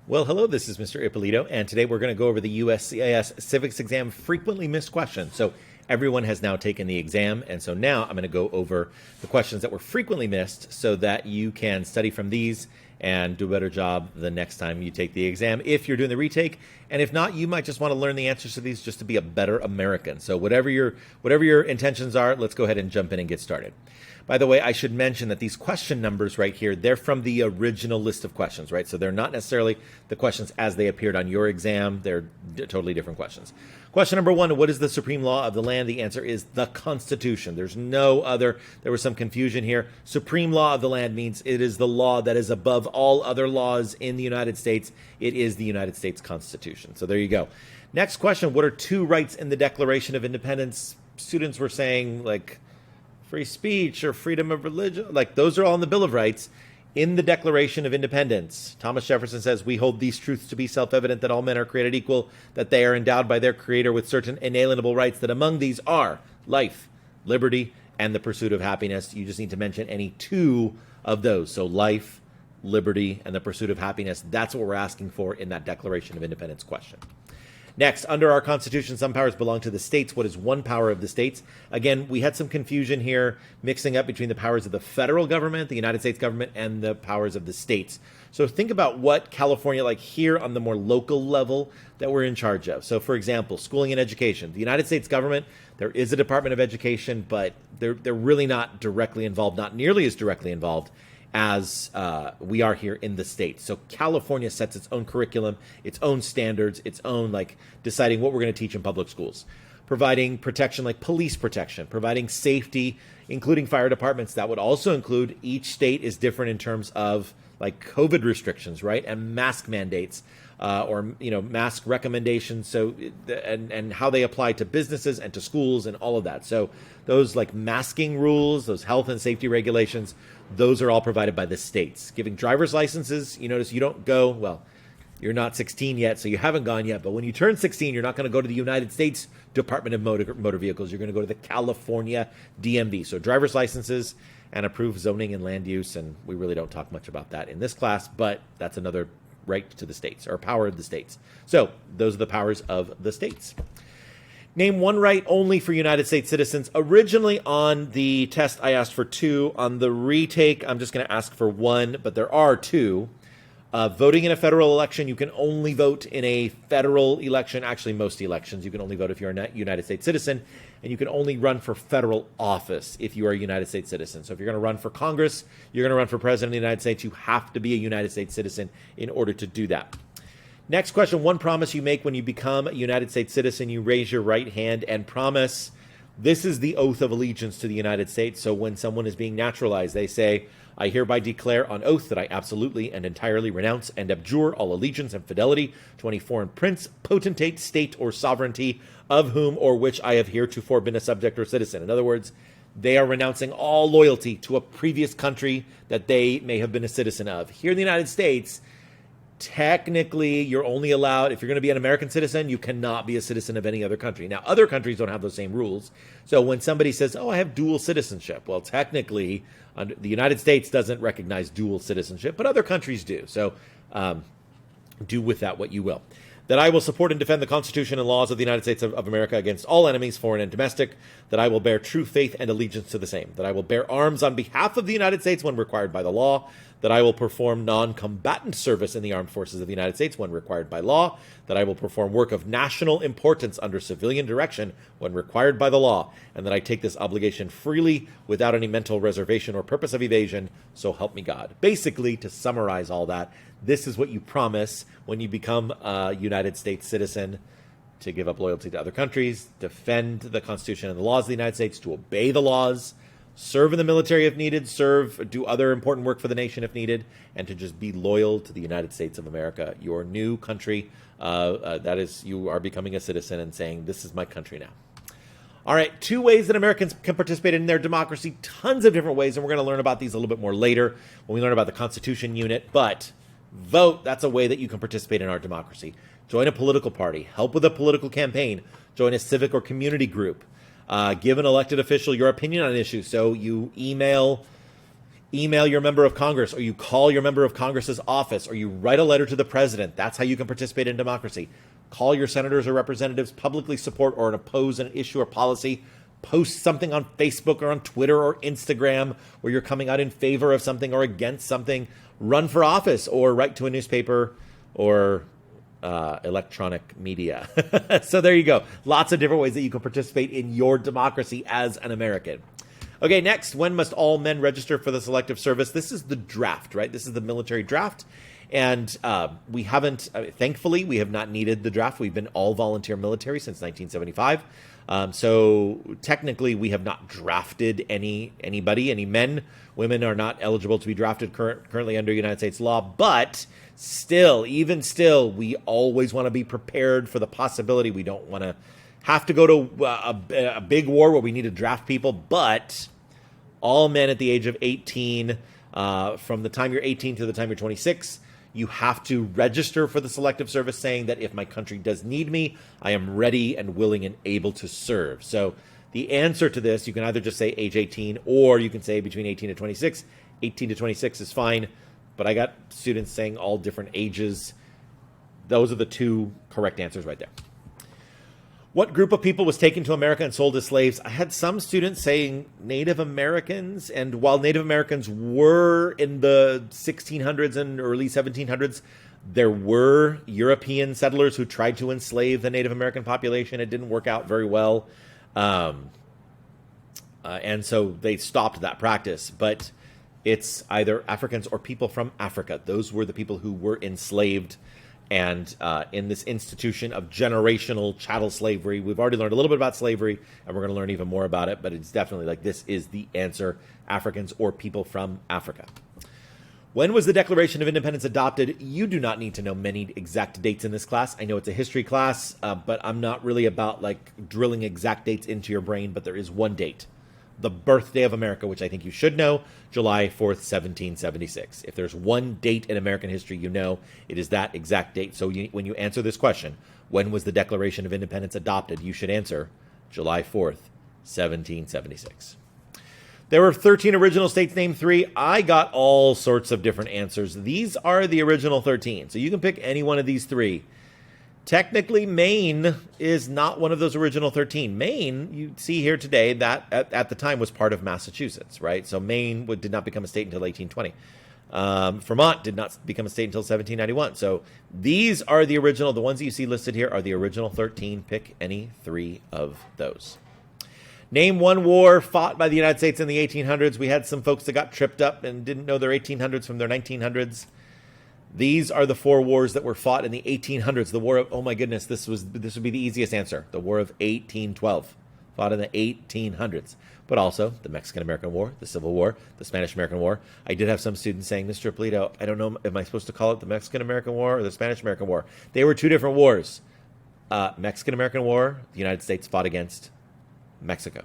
Well, hello, this is Mr. Ippolito, and today we're going to go over the USCIS Civics Exam frequently missed questions. So everyone has now taken the exam, and so now I'm going to go over the questions that were frequently missed so that you can study from these and do a better job the next time you take the exam if you're doing the retake. And if not, you might just want to learn the answers to these just to be a better American. So whatever your intentions are, let's go ahead and jump in and get started. By the way, I should mention that these question numbers right here, they're from the original list of questions, right? So they're not necessarily the questions as they appeared on your exam. They're totally different questions. Question number one, what is the supreme law of the land? The answer is the Constitution. There's no other. There was some confusion here. Supreme law of the land means it is the law that is above all other laws in the United States. It is the United States Constitution. So there you go. Next question, what are two rights in the Declaration of Independence? Students were saying, like, free speech or freedom of religion, like those are all in the Bill of Rights. In the Declaration of Independence, Thomas Jefferson says, we hold these truths to be self-evident, that all men are created equal, that they are endowed by their Creator with certain inalienable rights, that among these are life, liberty, and the pursuit of happiness. You just need to mention any two of those. So life, liberty, and the pursuit of happiness. That's what we're asking for in that Declaration of Independence question. Next, under our Constitution, some powers belong to the states. What is one power of the states? Again, we had some confusion here, mixing up between the powers of the federal government, the United States government, and the powers of the states. So think about what California, like here on the more local level, that we're in charge of. So for example, schooling and education. The United States government, there is a Department of Education, but they're really not directly involved, not nearly as directly involved as we are here in the state. So California sets its own curriculum, its own standards, its own deciding what we're going to teach in public schools, providing protection like police protection, providing safety, including fire departments. That would also include, each state is different in terms of like COVID restrictions, right? And mask mandates or mask recommendations. So and how they apply to businesses and to schools and all of that. So those like masking rules, those health and safety regulations, those are all provided by the states. Giving driver's licenses, you notice you don't go, well, you're not 16 yet, so you haven't gone yet. But when you turn 16, you're not going to go to the United States Department of Motor Vehicles. You're going to go to the California DMV. So driver's licenses and approved zoning and land use. And we really don't talk much about that in this class, but that's another right to the states, or power of the states. So those are the powers of the states. Name one right only for United States citizens. Originally on the test, I asked for two. On the retake, I'm just going to ask for one, but there are two. Voting in a federal election, you can only vote in a federal election. Actually, most elections, you can only vote if you're a United States citizen, and you can only run for federal office if you are a United States citizen. So if you're going to run for Congress, you're going to run for president of the United States, you have to be a United States citizen in order to do that. Next question, one promise you make when you become a United States citizen. You raise your right hand and promise. This is the oath of allegiance to the United States. So when someone is being naturalized, they say, I hereby declare on oath that I absolutely and entirely renounce and abjure all allegiance and fidelity to any foreign prince, potentate, state, or sovereignty of whom or which I have heretofore been a subject or citizen. In other words, they are renouncing all loyalty to a previous country that they may have been a citizen of. Here in the United States, technically, you're only allowed, if you're going to be an American citizen, you cannot be a citizen of any other country. Now, other countries don't have those same rules. So when somebody says, oh, I have dual citizenship, well, technically, the United States doesn't recognize dual citizenship, but other countries do. So do with that what you will. That I will support and defend the Constitution and laws of the United States of America against all enemies, foreign and domestic. That I will bear true faith and allegiance to the same. That I will bear arms on behalf of the United States when required by the law. That I will perform non-combatant service in the armed forces of the United States when required by law. That I will perform work of national importance under civilian direction when required by the law. And that I take this obligation freely without any mental reservation or purpose of evasion. So help me God. Basically, to summarize all that, this is what you promise when you become a United States citizen: to give up loyalty to other countries, defend the Constitution and the laws of the United States, to obey the laws, serve in the military if needed, do other important work for the nation if needed, and to just be loyal to the United States of America, your new country. That is, you are becoming a citizen and saying, this is my country now. All right, two ways that Americans can participate in their democracy, tons of different ways, and we're going to learn about these a little bit more later when we learn about the Constitution unit, but vote, that's a way that you can participate in our democracy. Join a political party, help with a political campaign, join a civic or community group, give an elected official your opinion on an issue. So you email email your member of Congress, or you call your member of Congress's office, or you write a letter to the president. That's how you can participate in democracy. Call your senators or representatives, publicly support or oppose an issue or policy. Post something on Facebook or on Twitter or Instagram where you're coming out in favor of something or against something. Run for office or write to a newspaper or electronic media. So there you go. Lots of different ways that you can participate in your democracy as an American. Okay, next, when must all men register for the selective service? This is the draft, right? This is the military draft. And we haven't, thankfully, we have not needed the draft. We've been all volunteer military since 1975. So technically, we have not drafted anybody, any men. Women are not eligible to be drafted currently under United States law. But still, even still, we always want to be prepared for the possibility. We don't want to have to go to a big war where we need to draft people. But all men at the age of 18, from the time you're 18 to the time you're 26, you have to register for the selective service saying that if my country does need me, I am ready and willing and able to serve. So the answer to this, you can either just say age 18 or you can say between 18 and 26. 18 to 26 is fine, but I got students saying all different ages. Those are the two correct answers right there. What group of people was taken to America and sold as slaves? I had some students saying Native Americans, and while Native Americans were in the 1600s and early 1700s, there were European settlers who tried to enslave the Native American population. It didn't work out very well, and so they stopped that practice. But it's either Africans or people from Africa. Those were the people who were enslaved. And in this institution of generational chattel slavery, we've already learned a little bit about slavery, and we're going to learn even more about it. But it's definitely like this is the answer: Africans or people from Africa. When was the Declaration of Independence adopted? You do not need to know many exact dates in this class. I know it's a history class, but I'm not really about like drilling exact dates into your brain. But there is one date. The birthday of America, which I think you should know, July 4th, 1776. If there's one date in American history you know, it is that exact date. So when you answer this question, when was the Declaration of Independence adopted, you should answer July 4th, 1776. There were 13 original states, name 3. I got all sorts of different answers. These are the original 13, so you can pick any one of these 3. Technically, Maine is not one of those original 13. Maine, you see here today, that at the time was part of Massachusetts, right? So Maine did not become a state until 1820. Vermont did not become a state until 1791. So these are the original. The ones that you see listed here are the original 13. Pick any 3 of those. Name one war fought by the United States in the 1800s. We had some folks that got tripped up and didn't know their 1800s from their 1900s. These are the 4 wars that were fought in the 1800s. The War of, oh my goodness, this would be the easiest answer. The War of 1812, fought in the 1800s. But also the Mexican-American War, the Civil War, the Spanish-American War. I did have some students saying, Mr. Ippolito, I don't know, am I supposed to call it the Mexican-American War or the Spanish-American War? They were 2 different wars. Mexican-American War, the United States fought against Mexico.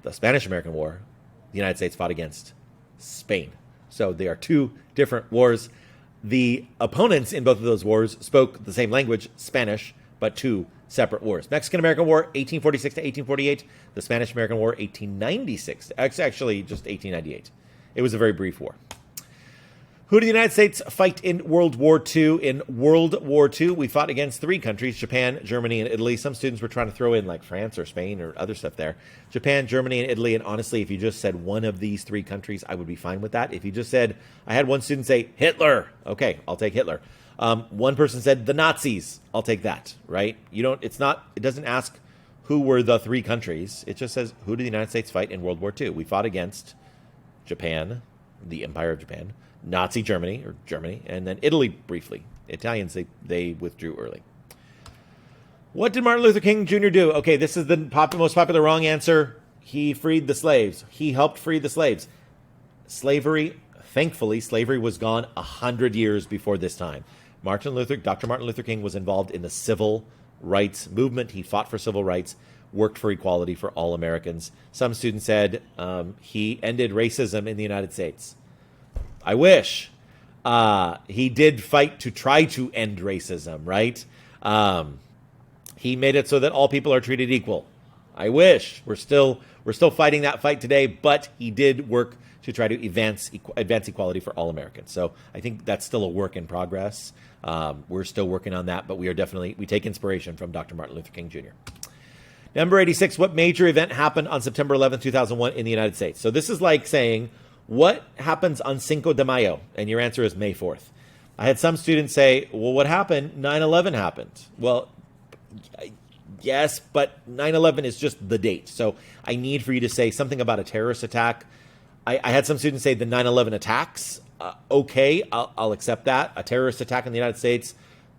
The Spanish-American War, the United States fought against Spain. So they are 2 different wars. The opponents in both of those wars spoke the same language, Spanish, but 2 separate wars. Mexican-American War, 1846 to 1848. The Spanish-American War, 1896. Actually, just 1898. It was a very brief war. Who did the United States fight in World War II? In World War II, we fought against 3 countries, Japan, Germany, and Italy. Some students were trying to throw in like France or Spain or other stuff there. Japan, Germany, and Italy. And honestly, if you just said one of these 3 countries, I would be fine with that. If you just said, I had one student say Hitler. Okay, I'll take Hitler. One person said the Nazis. I'll take that, right? It doesn't ask who were the 3 countries. It just says, who did the United States fight in World War II? We fought against Japan, the Empire of Japan, Nazi Germany, and then Italy briefly. Italians, they withdrew early. What did Martin Luther King Jr. do? Okay, this is the most popular wrong answer. He freed the slaves. He helped free the slaves. Thankfully, slavery was gone 100 years before this time. Dr. Martin Luther King was involved in the civil rights movement. He fought for civil rights, worked for equality for all Americans. Some students said he ended racism in the United States. I wish. He did fight to try to end racism, right? He made it so that all people are treated equal. I wish. We're still fighting that fight today, but he did work to try to advance equality for all Americans. So I think that's still a work in progress. We're still working on that, but we take inspiration from Dr. Martin Luther King Jr. Number 86, what major event happened on September 11th, 2001 in the United States? So this is like saying, what happens on Cinco de Mayo? And your answer is May 4th. I had some students say, well, what happened? 9/11 happened. Well, yes, but 9/11 is just the date. So I need for you to say something about a terrorist attack. I had some students say the 9/11 attacks. Okay, I'll accept that. A terrorist attack in the United States.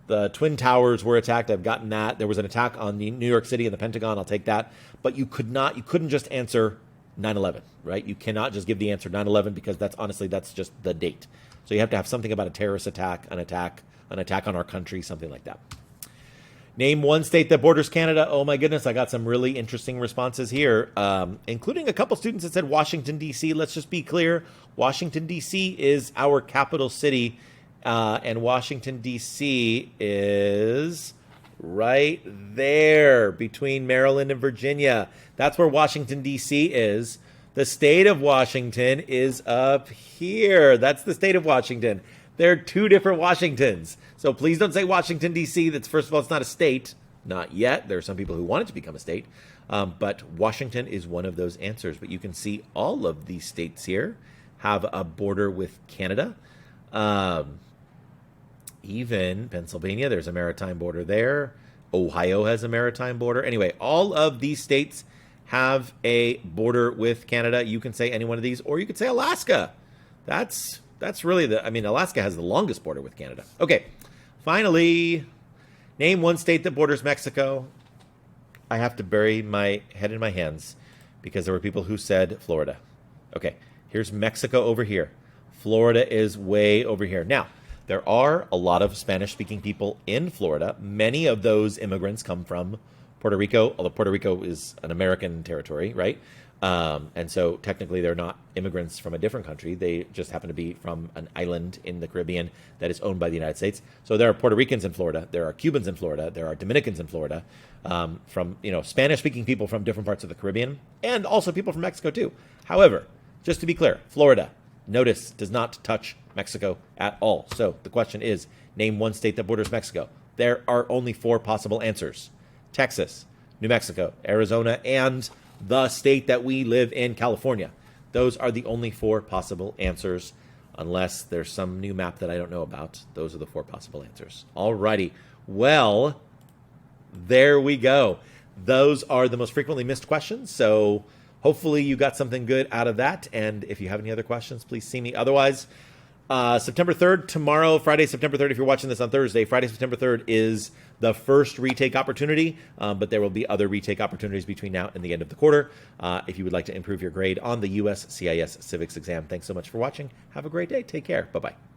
The Twin Towers were attacked. I've gotten that. There was an attack on New York City and the Pentagon. I'll take that. But you couldn't just answer 9/11, right? You cannot just give the answer 9/11 because that's just the date. So you have to have something about a terrorist attack, an attack on our country, something like that. Name one state that borders Canada. Oh my goodness, I got some really interesting responses here, including a couple students that said Washington, D.C. Let's just be clear. Washington, D.C. is our capital city. And Washington, D.C. is right there between Maryland and Virginia. That's where Washington, D.C. is. The state of Washington is up here. That's the state of Washington. There are two different Washingtons. So please don't say Washington, D.C. That's, first of all, it's not a state. Not yet. There are some people who want it to become a state. But Washington is one of those answers. But you can see all of these states here have a border with Canada. Even Pennsylvania, there's a maritime border there. Ohio has a maritime border. Anyway, all of these states have a border with Canada. You can say any one of these, or you could say Alaska. That's really Alaska has the longest border with Canada. Okay, finally, name one state that borders Mexico. I have to bury my head in my hands because there were people who said Florida. Okay, here's Mexico over here. Florida is way over here. Now, there are a lot of Spanish-speaking people in Florida. Many of those immigrants come from Puerto Rico, although Puerto Rico is an American territory, right? And so technically they're not immigrants from a different country. They just happen to be from an island in the Caribbean that is owned by the United States. So there are Puerto Ricans in Florida. There are Cubans in Florida. There are Dominicans in Florida, from Spanish-speaking people from different parts of the Caribbean, and also people from Mexico too. However, just to be clear, Florida, notice, does not touch Mexico at all. So the question is, name one state that borders Mexico. There are only four possible answers. Texas, New Mexico, Arizona, and the state that we live in, California. Those are the only four possible answers, unless there's some new map that I don't know about. Those are the four possible answers. Alrighty. Well, there we go. Those are the most frequently missed questions. So hopefully you got something good out of that. And if you have any other questions, please see me. Otherwise, September 3rd, tomorrow, Friday, September 3rd, if you're watching this on Thursday, Friday, September 3rd is the first retake opportunity, but there will be other retake opportunities between now and the end of the quarter. If you would like to improve your grade on the USCIS Civics exam. Thanks so much for watching. Have a great day. Take care. Bye-bye.